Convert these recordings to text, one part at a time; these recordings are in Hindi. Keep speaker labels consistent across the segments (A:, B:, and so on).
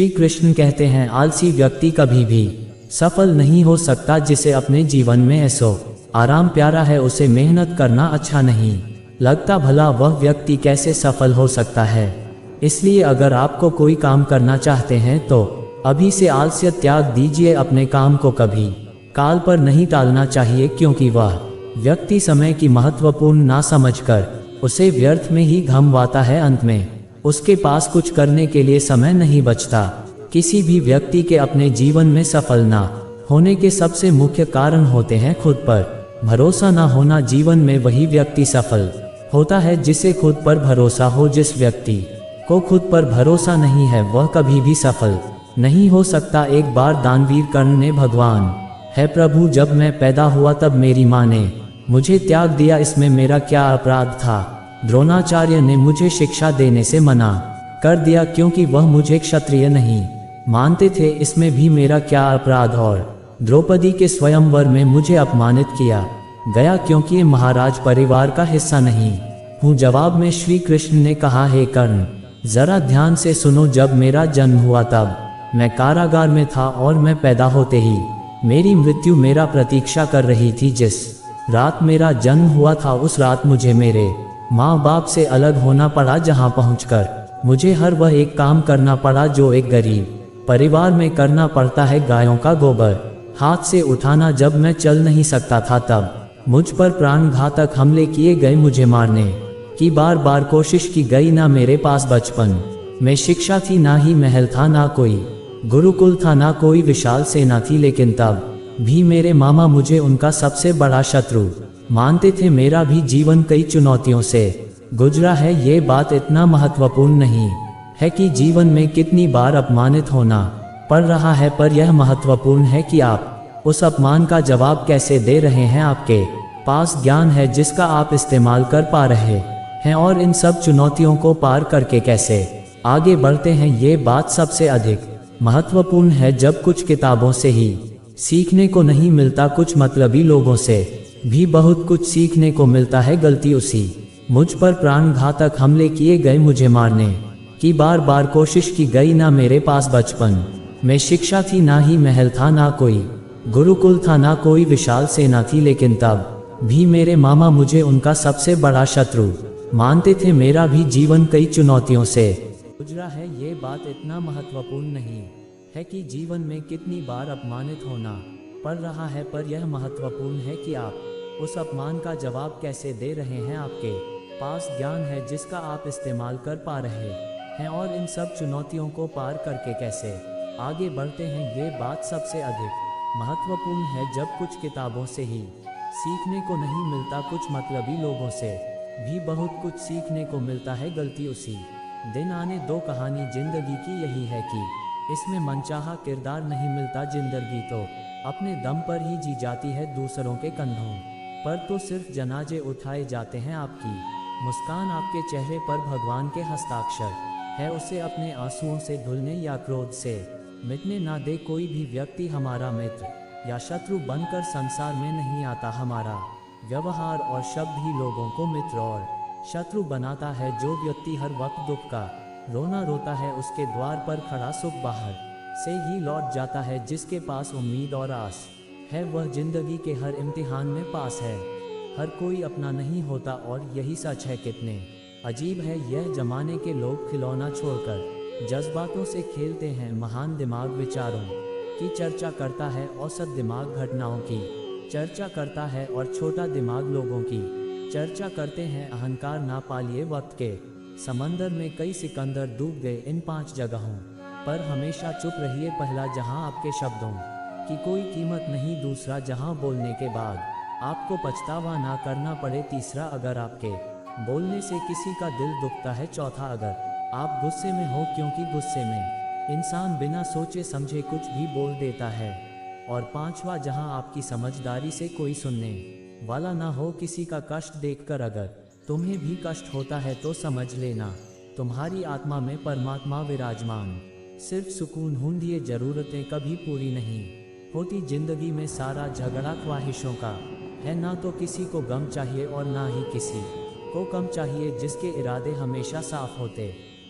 A: श्री कृष्ण कहते हैं, आलसी व्यक्ति कभी भी सफल नहीं हो सकता। जिसे अपने जीवन में ऐसो आराम प्यारा है, उसे मेहनत करना अच्छा नहीं लगता। भला वह व्यक्ति कैसे सफल हो सकता है। इसलिए अगर आपको कोई काम करना चाहते हैं तो अभी से आलस्य त्याग दीजिए। अपने काम को कभी काल पर नहीं टालना चाहिए, क्योंकि वह व्यक्ति समय की महत्वपूर्ण ना समझकर उसे व्यर्थ में ही घमवाता है। अंत में उसके पास कुछ करने के लिए समय नहीं बचता। किसी भी व्यक्ति के अपने जीवन में सफल ना होने के सबसे मुख्य कारण होते हैं खुद पर भरोसा ना होना। जीवन में वही व्यक्ति सफल होता है जिसे खुद पर भरोसा हो। जिस व्यक्ति को खुद पर भरोसा नहीं है वह कभी भी सफल नहीं हो सकता। एक बार दानवीर कर्ण ने भगवान है प्रभु, जब मैं पैदा हुआ तब मेरी माँ ने मुझे त्याग दिया, इसमें मेरा क्या अपराध था। द्रोणाचार्य ने मुझे शिक्षा देने से मना कर दिया क्योंकि वह मुझे क्षत्रिय नहीं मानते थे, इसमें भी मेरा क्या अपराध। और द्रौपदी के स्वयंवर में मुझे अपमानित किया गया क्योंकि महाराज परिवार का हिस्सा नहीं हूँ। जवाब में श्री कृष्ण ने कहा, हे कर्ण, जरा ध्यान से सुनो। जब मेरा जन्म हुआ तब मैं कारागार में था और मैं पैदा होते ही मेरी मृत्यु मेरा प्रतीक्षा कर रही थी। जिस रात मेरा जन्म हुआ था उस रात मुझे मेरे माँ बाप से अलग होना पड़ा, जहाँ पहुँचकर मुझे हर वह एक काम करना पड़ा जो एक गरीब परिवार में करना पड़ता है। गायों का गोबर हाथ से उठाना। जब मैं चल नहीं सकता था तब मुझ पर प्राणघातक हमले किए गए। मुझे मारने की बार बार कोशिश की गई। ना मेरे पास बचपन में शिक्षा थी, ना ही महल था, ना कोई गुरुकुल था, ना कोई विशाल सेना थी। लेकिन तब भी मेरे मामा मुझे उनका सबसे बड़ा शत्रु मानते थे। मेरा भी जीवन कई चुनौतियों से गुजरा है। ये बात इतना महत्वपूर्ण नहीं है कि जीवन में कितनी बार अपमानित होना पड़ रहा है, पर यह महत्वपूर्ण है कि आप उस अपमान का जवाब कैसे दे रहे हैं। आपके पास ज्ञान है जिसका आप इस्तेमाल कर पा रहे हैं और इन सब चुनौतियों को पार करके कैसे आगे बढ़ते हैं, ये बात सबसे अधिक महत्वपूर्ण है। जब कुछ किताबों से ही सीखने को नहीं मिलता, कुछ मतलबी लोगों से भी बहुत कुछ सीखने को मिलता है। गलती उसी मुझ पर प्राणघातक हमले किए गए, मुझे मारने की बार बार कोशिश की गई। ना मेरे पास बचपन में शिक्षा थी, ना ही महल था, ना कोई गुरुकुल था, ना कोई विशाल सेना थी। लेकिन तब भी मेरे मामा मुझे उनका सबसे बड़ा शत्रु मानते थे। मेरा भी जीवन कई चुनौतियों से गुजरा है। ये बात इतना महत्वपूर्ण नहीं है कि जीवन में कितनी बार अपमानित होना पड़ रहा है, पर यह महत्वपूर्ण है कि आप उस अपमान का जवाब कैसे दे रहे हैं। आपके पास ज्ञान है जिसका आप इस्तेमाल कर पा रहे हैं और इन सब चुनौतियों को पार करके कैसे आगे बढ़ते हैं, ये बात सबसे अधिक महत्वपूर्ण है। जब कुछ किताबों से ही सीखने को नहीं मिलता, कुछ मतलबी लोगों से भी बहुत कुछ सीखने को मिलता है। गलती उसी दिन आने दो। कहानी जिंदगी की यही है कि इसमें मनचाहा किरदार नहीं मिलता। जिंदगी तो अपने दम पर ही जी जाती है, दूसरों के कंधों पर तो सिर्फ जनाजे उठाए जाते हैं। आपकी मुस्कान आपके चेहरे पर भगवान के हस्ताक्षर है, उसे अपने आंसुओं से धुलने या क्रोध से मिटने ना दे। कोई भी व्यक्ति हमारा मित्र या शत्रु बनकर संसार में नहीं आता। हमारा व्यवहार और शब्द ही लोगों को मित्र और शत्रु बनाता है। जो व्यक्ति हर वक्त दुख का रोना रोता है, उसके द्वार पर खड़ा सुख बाहर से ही लौट जाता है। जिसके पास उम्मीद और आस है वह जिंदगी के हर इम्तिहान में पास है। हर कोई अपना नहीं होता और यही सच है। कितने अजीब है यह जमाने के लोग खिलौना छोड़कर जज्बातों से खेलते हैं। महान दिमाग विचारों की चर्चा करता है, औसत दिमाग घटनाओं की चर्चा करता है और छोटा दिमाग लोगों की चर्चा करते हैं। अहंकार ना पालिए। वक्त के समंदर में कई सिकंदर डूब गए। इन 5 जगहों पर हमेशा चुप रहिए। पहला, जहां आपके शब्दों की कोई कीमत नहीं। दूसरा, जहां बोलने के बाद आपको पछतावा ना करना पड़े। तीसरा, अगर आपके बोलने से किसी का दिल दुखता है। चौथा, अगर आप गुस्से में हो, क्योंकि गुस्से में इंसान बिना सोचे समझे कुछ भी बोल देता है। और पांचवा, जहां आपकी समझदारी से कोई सुनने वाला ना हो। किसी का कष्ट देखकर अगर तुम्हें भी कष्ट होता है तो समझ लेना तुम्हारी आत्मा में परमात्मा विराजमान। सिर्फ सुकून ढूंढिए, जरूरतें कभी पूरी नहीं होती। जिंदगी में सारा झगड़ा ख्वाहिशों का है। ना तो किसी को गम चाहिए और ना ही किसी को कम चाहिए। जिसके इरादे हमेशा साफ होते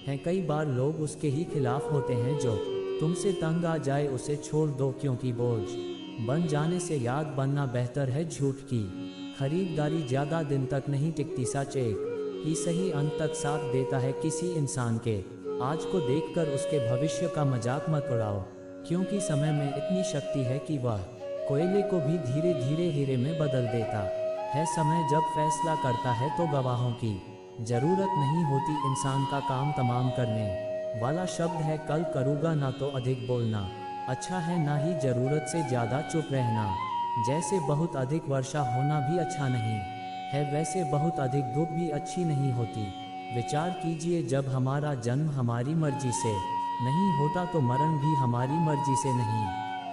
A: हैं, कई बार लोग उसके ही खिलाफ होते हैं। जो तुमसे तंग आ जाए उसे छोड़ दो, क्योंकि बोझ बन जाने से याद बनना बेहतर है झूठ की। खरीदारी ज़्यादा दिन तक नहीं टिकती, सच एक ही सही अंत तक साथ देता है किसी इंसान के। आज को देखकर उसके भविष्य का मजाक मत उड़ाओ, क्योंकि समय में इतनी शक्ति है कि वह कोयले को भी धीरे धीरे हीरे में बदल देता है। समय जब फैसला करता है तो गवाहों की जरूरत नहीं होती, इंसान का काम तमाम करने वाला शब्द है कल करूँगा ना, तो अधिक बोलना अच्छा है ना ही ज़रूरत से ज़्यादा चुप रहना। जैसे बहुत अधिक वर्षा होना भी अच्छा नहीं है, वैसे बहुत अधिक धूप भी अच्छी नहीं होती। विचार कीजिए, जब हमारा जन्म हमारी मर्जी से नहीं होता तो मरण भी हमारी मर्जी से नहीं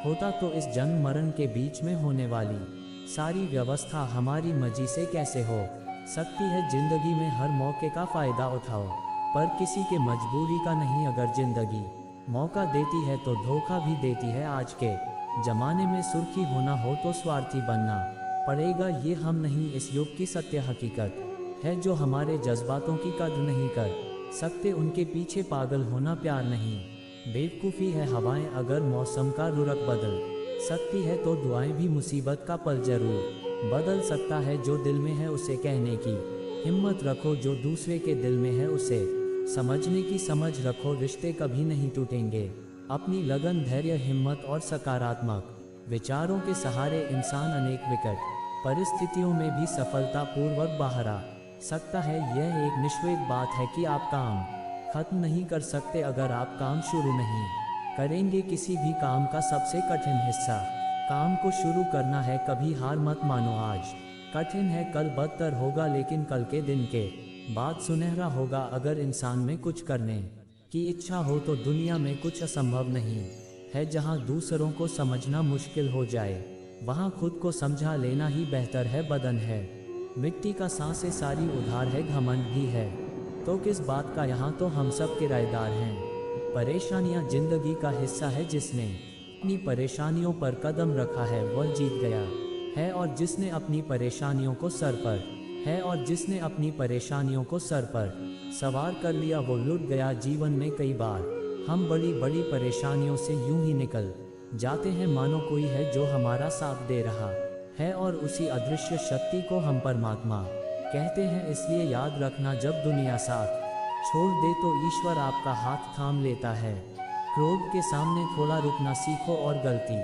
A: होता, तो इस जन्म मरण के बीच में होने वाली सारी व्यवस्था हमारी मर्जी से कैसे हो सकती है। जिंदगी में हर मौके का फ़ायदा उठाओ, पर किसी के मजबूरी का नहीं। अगर जिंदगी मौका देती है तो धोखा भी देती है। आज के ज़माने में सुर्खी होना हो तो स्वार्थी बनना पड़ेगा, ये हम नहीं इस युग की सत्य हकीकत है। जो हमारे जज्बातों की कद्र नहीं कर सकते उनके पीछे पागल होना प्यार नहीं, बेवकूफ़ी है। हवाएं अगर मौसम का रुख बदल सकती है तो दुआएं भी मुसीबत का पल जरूर बदल सकता है। जो दिल में है उसे कहने की हिम्मत रखो, जो दूसरे के दिल में है उसे समझने की समझ रखो। रिश्ते कभी नहीं टूटेंगे, अपनी लगन, धैर्य, हिम्मत और सकारात्मक विचारों के सहारे इंसान अनेक विकट परिस्थितियों में भी सफलतापूर्वक बाहर आ सकता है। यह एक निश्चित बात है कि आप काम खत्म नहीं कर सकते अगर आप काम शुरू नहीं करेंगे। किसी भी काम का सबसे कठिन हिस्सा काम को शुरू करना है। कभी हार मत मानो, आज कठिन है कल बदतर होगा, लेकिन कल के दिन के बाद सुनहरा होगा। अगर इंसान में कुछ करने की इच्छा हो तो दुनिया में कुछ असंभव नहीं है। जहाँ दूसरों को समझना मुश्किल हो जाए वहाँ खुद को समझा लेना ही बेहतर है। बदन है मिट्टी का, सांसें सारी उधार है, घमंड भी है तो किस बात का, यहाँ तो हम सब किराएदार हैं। परेशानियाँ जिंदगी का हिस्सा है, जिसने अपनी परेशानियों पर कदम रखा है वह जीत गया है, और जिसने अपनी परेशानियों को सर पर है और जिसने अपनी परेशानियों को सर पर सवार कर लिया वो लुट गया। जीवन में कई बार हम बड़ी बड़ी परेशानियों से यूं ही निकल जाते हैं मानो कोई है जो हमारा साथ दे रहा है, और उसी अदृश्य शक्ति को हम परमात्मा कहते हैं। इसलिए याद रखना, जब दुनिया साथ छोड़ दे तो ईश्वर आपका हाथ थाम लेता है। क्रोध के सामने थोड़ा रुकना सीखो और गलती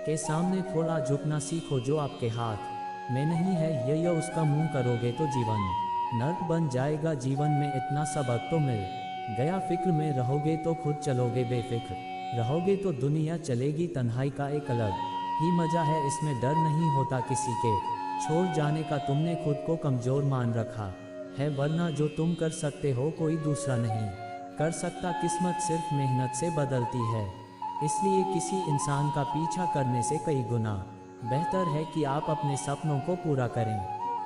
A: के सामने थोड़ा झुकना सीखो। जो आपके हाथ में नहीं है यह उसका मुंह करोगे तो जीवन नर्क बन जाएगा। जीवन में इतना सबक तो मिल गया, फिक्र में रहोगे तो खुद चलोगे, बेफिक्र रहोगे तो दुनिया चलेगी। तन्हाई का एक अलग ही मजा है, इसमें डर नहीं होता किसी के छोड़ जाने का। तुमने खुद को कमज़ोर मान रखा है, वरना जो तुम कर सकते हो कोई दूसरा नहीं कर सकता। किस्मत सिर्फ मेहनत से बदलती है, इसलिए किसी इंसान का पीछा करने से कई गुना बेहतर है कि आप अपने सपनों को पूरा करें।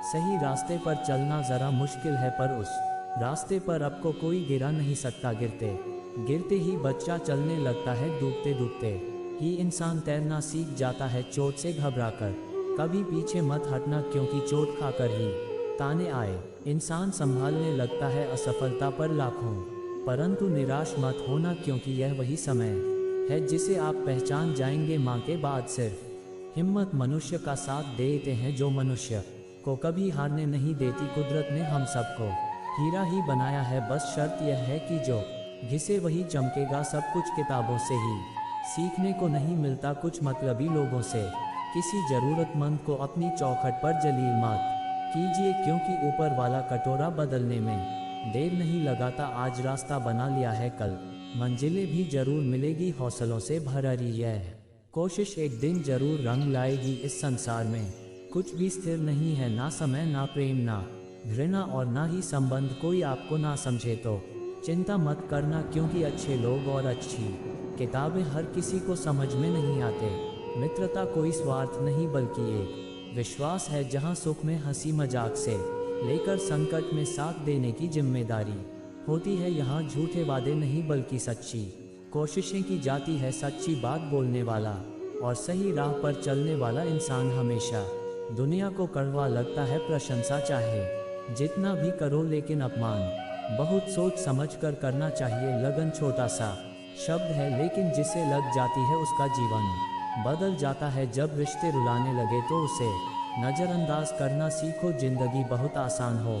A: सही रास्ते पर चलना ज़रा मुश्किल है, पर उस रास्ते पर आपको कोई गिरा नहीं सकता। गिरते गिरते ही बच्चा चलने लगता है, डूबते डूबते ही इंसान तैरना सीख जाता है। चोट से घबराकर कभी पीछे मत हटना, क्योंकि चोट खाकर ही ताने आए इंसान संभालने लगता है। असफलता पर लाखों, परंतु निराश मत होना, क्योंकि यह वही समय है जिसे आप पहचान जाएंगे। माँ के बाद सिर्फ हिम्मत मनुष्य का साथ देते हैं, जो मनुष्य को कभी हारने नहीं देती। कुदरत ने हम सबको हीरा ही बनाया है, बस शर्त यह है कि जो घिसे वही चमकेगा। सब कुछ किताबों से ही सीखने को नहीं मिलता, कुछ मतलबी लोगों से। किसी ज़रूरतमंद को अपनी चौखट पर जलील मत कीजिए, क्योंकि ऊपर वाला कटोरा बदलने में देर नहीं लगाता। आज रास्ता बना लिया है, कल मंजिलें भी जरूर मिलेगी। हौसलों से भरी यह कोशिश एक दिन जरूर रंग लाएगी। इस संसार में कुछ भी स्थिर नहीं है, ना समय, ना प्रेम, ना घृणा और ना ही संबंध। कोई आपको ना समझे तो चिंता मत करना, क्योंकि अच्छे लोग और अच्छी किताबें हर किसी को समझ में नहीं आते। मित्रता कोई स्वार्थ नहीं बल्कि एक विश्वास है, जहां सुख में हंसी मजाक से लेकर संकट में साथ देने की जिम्मेदारी होती है। यहाँ झूठे वादे नहीं बल्कि सच्ची कोशिशें की जाती है। सच्ची बात बोलने वाला और सही राह पर चलने वाला इंसान हमेशा दुनिया को कड़वा लगता है। प्रशंसा चाहे जितना भी करो, लेकिन अपमान बहुत सोच समझ कर करना चाहिए। लगन छोटा सा शब्द है, लेकिन जिसे लग जाती है उसका जीवन बदल जाता है। जब रिश्ते रुलाने लगे तो उसे नज़रअंदाज करना सीखो। जिंदगी बहुत आसान हो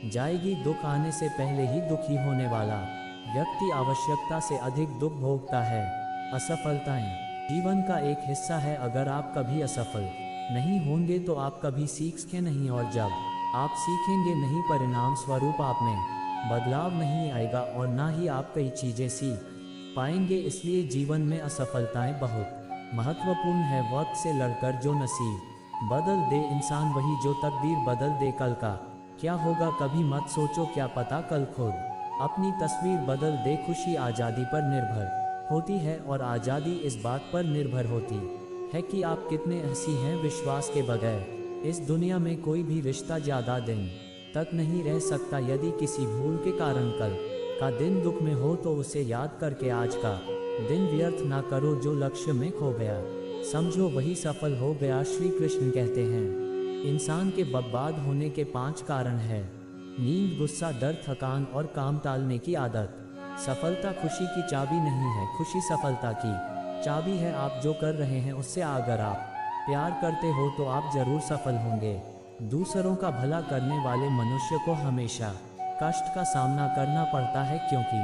A: जाएगी। दुख आने से पहले ही दुखी होने वाला व्यक्ति आवश्यकता से अधिक दुख भोगता है। असफलताएं जीवन का एक हिस्सा है। अगर आप कभी असफल नहीं होंगे तो आप कभी सीखेंगे नहीं, और जब आप सीखेंगे नहीं, परिणाम स्वरूप आप में बदलाव नहीं आएगा और ना ही आप कई चीज़ें सीख पाएंगे। इसलिए जीवन में असफलताएं बहुत महत्वपूर्ण है। वक्त से लड़कर जो नसीब बदल दे इंसान, वही जो तकदीर बदल दे। कल का क्या होगा कभी मत सोचो, क्या पता कल खुद अपनी तस्वीर बदल दे। खुशी आज़ादी पर निर्भर होती है और आज़ादी इस बात पर निर्भर होती है कि आप कितने हंसी हैं। विश्वास के बगैर इस दुनिया में कोई भी रिश्ता ज़्यादा दिन तक नहीं रह सकता। यदि किसी भूल के कारण कल का दिन दुख में हो तो उसे याद करके आज का दिन व्यर्थ ना करो। जो लक्ष्य में खो गया समझो वही सफल हो गया। श्री कृष्ण कहते हैं इंसान के बर्बाद होने के 5 कारण हैं: नींद, गुस्सा, डर, थकान और काम टालने की आदत। सफलता खुशी की चाबी नहीं है, खुशी सफलता की चाबी है। आप जो कर रहे हैं उससे अगर आप प्यार करते हो तो आप जरूर सफल होंगे। दूसरों का भला करने वाले मनुष्य को हमेशा कष्ट का सामना करना पड़ता है, क्योंकि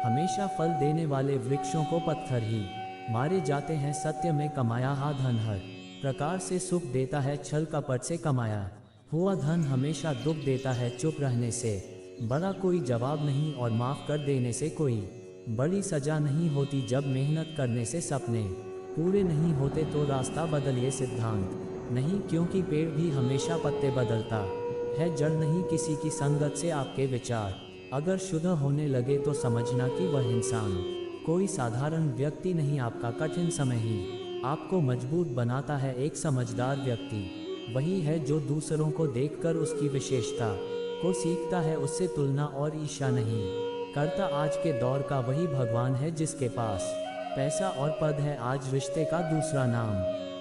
A: हमेशा फल देने वाले वृक्षों को पत्थर ही मारे जाते हैं। सत्य में कमाया हा धन हर प्रकार से सुख देता है, छल कपट से कमाया हुआ धन हमेशा दुख देता है। चुप रहने से बड़ा कोई जवाब नहीं और माफ़ कर देने से कोई बड़ी सजा नहीं होती। जब मेहनत करने से सपने पूरे नहीं होते तो रास्ता बदलिए सिद्धांत नहीं, क्योंकि पेड़ भी हमेशा पत्ते बदलता है, जड़ नहीं। किसी की संगत से आपके विचार अगर शुद्ध होने लगे तो समझना कि वह इंसान कोई साधारण व्यक्ति नहीं, आपका कठिन समय ही आपको मजबूत बनाता है। एक समझदार व्यक्ति वही है जो दूसरों को देखकर उसकी विशेषता को सीखता है, उससे तुलना और ईर्ष्या नहीं करता। आज के दौर का वही भगवान है जिसके पास पैसा और पद है। आज रिश्ते का दूसरा नाम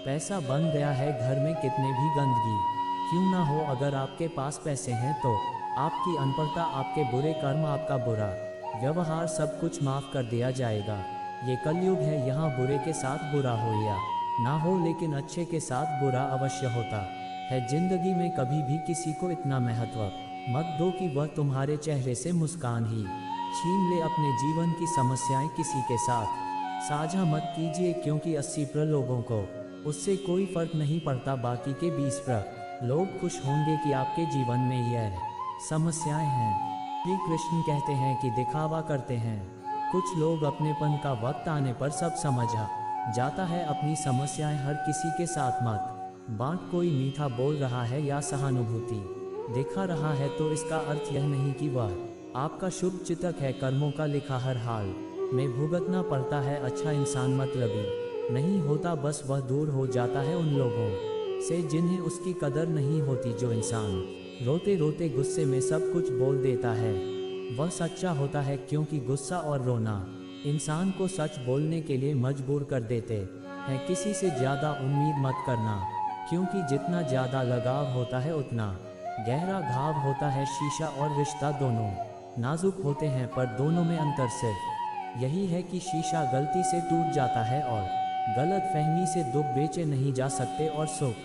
A: पैसा बन गया है। घर में कितने भी गंदगी क्यों ना हो, अगर आपके पास पैसे हैं तो आपकी अनपढ़ता, आपके बुरे कर्म, आपका बुरा व्यवहार, सब कुछ माफ़ कर दिया जाएगा। ये कलयुग है, यहाँ बुरे के साथ बुरा हो या ना हो, लेकिन अच्छे के साथ बुरा अवश्य होता है। जिंदगी में कभी भी किसी को इतना महत्व मत दो कि वह तुम्हारे चेहरे से मुस्कान ही छीन ले। अपने जीवन की समस्याएं किसी के साथ साझा मत कीजिए, क्योंकि 80% लोगों को उससे कोई फर्क नहीं पड़ता। बाकी के 20% लोग खुश होंगे कि आपके जीवन में यह समस्याएं हैं। श्री कृष्ण कहते हैं कि दिखावा करते हैं कुछ लोग, अपनेपन का वक्त आने पर सब समझ जाता है। अपनी समस्याएं हर किसी के साथ मत बांट। कोई मीठा बोल रहा है या सहानुभूति दिखा रहा है तो इसका अर्थ यह नहीं कि वह आपका शुभ चिंतक है। कर्मों का लिखा हर हाल में भुगतना पड़ता है। अच्छा इंसान मतलबी नहीं होता, बस वह दूर हो जाता है उन लोगों से जिन्हें उसकी कदर नहीं होती। जो इंसान रोते रोते गुस्से में सब कुछ बोल देता है वह सच्चा होता है, क्योंकि गुस्सा और रोना इंसान को सच बोलने के लिए मजबूर कर देते हैं। किसी से ज़्यादा उम्मीद मत करना, क्योंकि जितना ज़्यादा लगाव होता है उतना गहरा घाव होता है। शीशा और रिश्ता दोनों नाजुक होते हैं, पर दोनों में अंतर सिर्फ यही है कि शीशा गलती से टूट जाता है और गलत फहमी से दुख बेचे नहीं जा सकते और सुख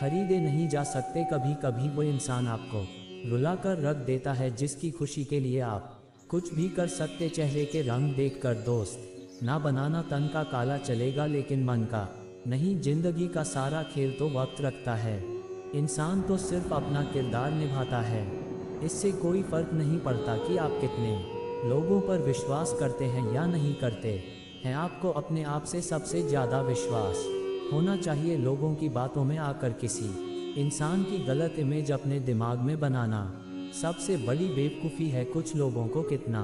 A: खरीदे नहीं जा सकते। कभी कभी वो इंसान आपको रुलाकर रख देता है जिसकी खुशी के लिए आप कुछ भी कर सकते। चेहरे के रंग देखकर दोस्त ना बनाना, तन का काला चलेगा लेकिन मन का नहीं। जिंदगी का सारा खेल तो वक्त रखता है, इंसान तो सिर्फ अपना किरदार निभाता है। इससे कोई फर्क नहीं पड़ता कि आप कितने लोगों पर विश्वास करते हैं या नहीं करते हैं। आपको अपने आप से सबसे ज़्यादा विश्वास होना चाहिए। लोगों की बातों में आकर किसी इंसान की गलत इमेज अपने दिमाग में बनाना सबसे बड़ी बेवकूफ़ी है। कुछ लोगों को कितना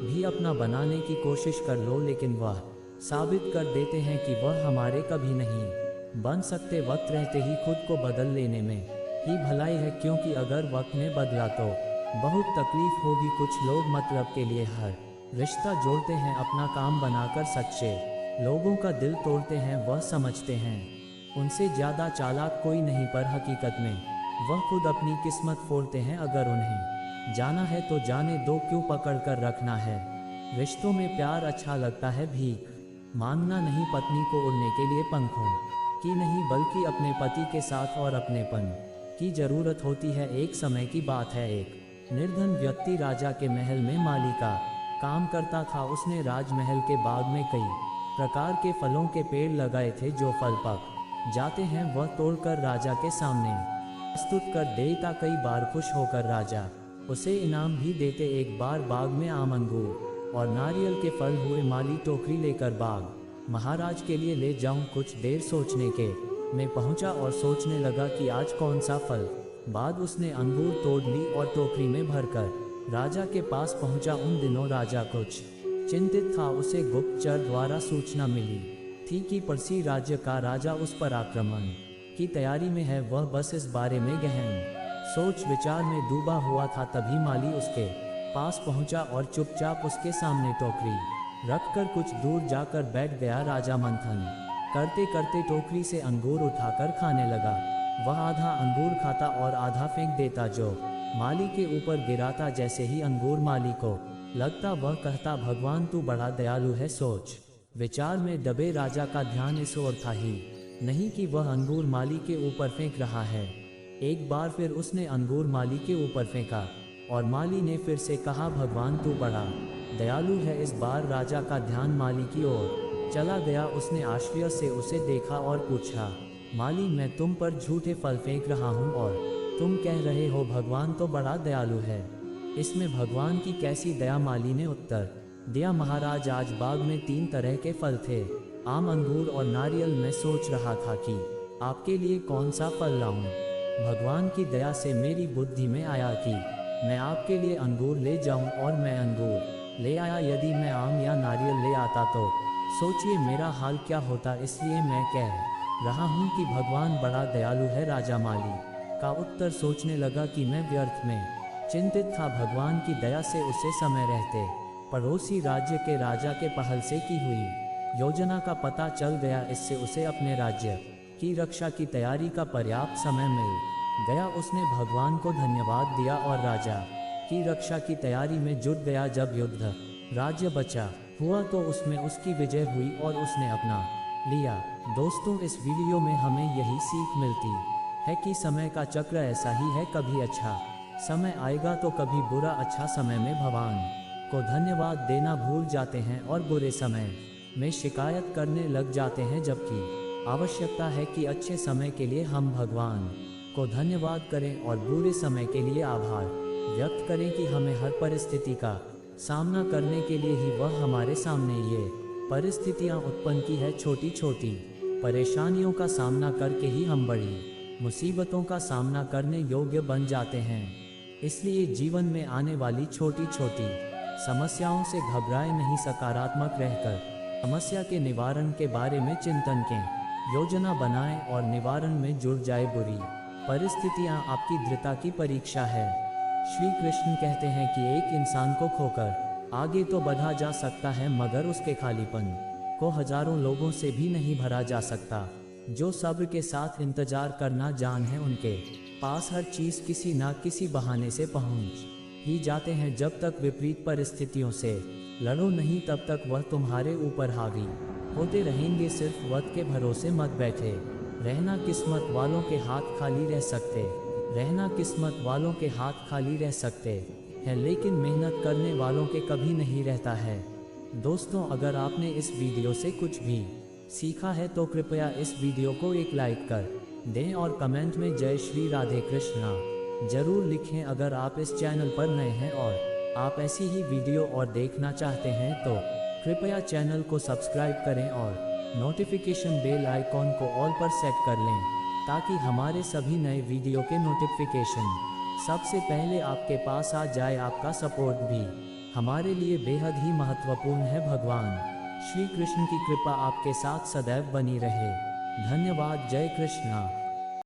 A: भी अपना बनाने की कोशिश कर लो, लेकिन वह साबित कर देते हैं कि वह हमारे कभी नहीं बन सकते। वक्त रहते ही खुद को बदल लेने में ही भलाई है, क्योंकि अगर वक्त में बदला तो बहुत तकलीफ होगी। कुछ लोग मतलब के लिए हर रिश्ता जोड़ते हैं, अपना काम बनाकर सच्चे लोगों का दिल तोड़ते हैं। वह समझते हैं उनसे ज़्यादा चालाक कोई नहीं, पर हकीकत में वह खुद अपनी किस्मत फोड़ते हैं। अगर उन्हें जाना है तो जाने दो, क्यों पकड़ कर रखना है रिश्तों में प्यार अच्छा लगता है भीख मांगना नहीं, पत्नी को उड़ने के लिए पंखों की नहीं बल्कि अपने पति के साथ और अपनेपन की जरूरत होती है। एक समय की बात है, एक निर्धन व्यक्ति राजा के महल में माली का काम करता था। उसने राजमहल के बाग में कई प्रकार के फलों के पेड़ लगाए थे। जो फल पक जाते हैं वह तोड़कर राजा के सामने प्रस्तुत कर देता। कई बार खुश होकर राजा उसे इनाम भी देते। एक बार बाग में आम, अंगूर और नारियल के फल हुए। माली टोकरी लेकर बाग महाराज के लिए ले जाऊं। कुछ देर सोचने के में पहुंचा और सोचने लगा कि आज कौन सा फल। बाद उसने अंगूर तोड़ ली और टोकरी में भरकर राजा के पास पहुंचा। उन दिनों राजा कुछ चिंतित था। उसे गुप्तचर द्वारा सूचना मिली थी कि पड़ोसी राज्य का राजा उस पर आक्रमण की तैयारी में है। वह बस इस बारे में गहन सोच विचार में डूबा हुआ था। तभी माली उसके पास पहुंचा और चुपचाप उसके सामने टोकरी रखकर कुछ दूर जाकर बैठ गया। राजा मंथन करते करते टोकरी से अंगूर उठाकर खाने लगा। वह आधा अंगूर खाता और आधा फेंक देता, जो माली के ऊपर गिराता। जैसे ही अंगूर माली को लगता वह कहता, भगवान तू बड़ा दयालु है। सोच विचार में दबे राजा का ध्यान इस ओर था ही नहीं कि वह अंगूर माली के ऊपर फेंक रहा है। एक बार फिर उसने अंगूर माली के ऊपर फेंका और माली ने फिर से कहा, भगवान तू बड़ा दयालु है। इस बार राजा का ध्यान माली की ओर चला गया। उसने आश्चर्य से उसे देखा और पूछा, माली मैं तुम पर झूठे फल फेंक रहा हूँ और तुम कह रहे हो भगवान तो बड़ा दयालु है। इसमें भगवान की कैसी दया। माली ने उत्तर दिया, महाराज आज बाग में 3 तरह के फल थे, आम, अंगूर और नारियल। मैं सोच रहा था कि आपके लिए कौन सा फल लाऊं। भगवान की दया से मेरी बुद्धि में आया कि मैं आपके लिए अंगूर ले जाऊं और मैं अंगूर ले आया। यदि मैं आम या नारियल ले आता तो सोचिए मेरा हाल क्या होता। इसलिए मैं कह रहा हूं कि भगवान बड़ा दयालु है। राजा माली का उत्तर सोचने लगा कि मैं व्यर्थ में चिंतित था। भगवान की दया से उसे समय रहते पड़ोसी राज्य के राजा के पहल से की हुई योजना का पता चल गया। इससे उसे अपने राज्य की रक्षा की तैयारी का पर्याप्त समय मिल गया। उसने भगवान को धन्यवाद दिया और राजा की रक्षा की तैयारी में जुट गया। जब युद्ध राज्य बचा हुआ तो उसमें उसकी विजय हुई और उसने अपना लिया। दोस्तों, इस वीडियो में हमें यही सीख मिलती है कि समय का चक्र ऐसा ही है, कभी अच्छा समय आएगा तो कभी बुरा। अच्छा समय में भगवान को धन्यवाद देना भूल जाते हैं और बुरे समय में शिकायत करने लग जाते हैं, जबकि आवश्यकता है कि अच्छे समय के लिए हम भगवान को धन्यवाद करें और बुरे समय के लिए आभार व्यक्त करें कि हमें हर परिस्थिति का सामना करने के लिए ही वह हमारे सामने ये परिस्थितियां उत्पन्न की है। छोटी छोटी परेशानियों का सामना करके ही हम बड़ी मुसीबतों का सामना करने योग्य बन जाते हैं। इसलिए जीवन में आने वाली छोटी छोटी समस्याओं से घबराए नहीं, सकारात्मक रहकर समस्या के निवारण के बारे में चिंतन के योजना बनाएं और निवारण में जुड़ जाए। बुरी परिस्थितियां आपकी दृढ़ता की परीक्षा है। श्री कृष्ण कहते हैं कि एक इंसान को खोकर आगे तो बढ़ा जा सकता है, मगर उसके खालीपन को हजारों लोगों से भी नहीं भरा जा सकता। जो सब्र के साथ इंतजार करना जान है, उनके पास हर चीज़ किसी न किसी बहाने से पहुंच ही जाते हैं। जब तक विपरीत परिस्थितियों से लड़ो नहीं, तब तक वह तुम्हारे ऊपर हावी होते रहेंगे। सिर्फ वक्त के भरोसे मत बैठे रहना। किस्मत वालों के हाथ खाली रह सकते रहना किस्मत वालों के हाथ खाली रह सकते हैं, लेकिन मेहनत करने वालों के कभी नहीं रहता है। दोस्तों, अगर आपने इस वीडियो से कुछ भी सीखा है तो कृपया इस वीडियो को एक लाइक कर दें और कमेंट में जय श्री राधे कृष्णा जरूर लिखें। अगर आप इस चैनल पर नए हैं और आप ऐसी ही वीडियो और देखना चाहते हैं तो कृपया चैनल को सब्सक्राइब करें और नोटिफिकेशन बेल आइकॉन को ऑल पर सेट कर लें, ताकि हमारे सभी नए वीडियो के नोटिफिकेशन सबसे पहले आपके पास आ जाए। आपका सपोर्ट भी हमारे लिए बेहद ही महत्वपूर्ण है। भगवान श्री कृष्ण की कृपा आपके साथ सदैव बनी रहे। धन्यवाद। जय कृष्णा।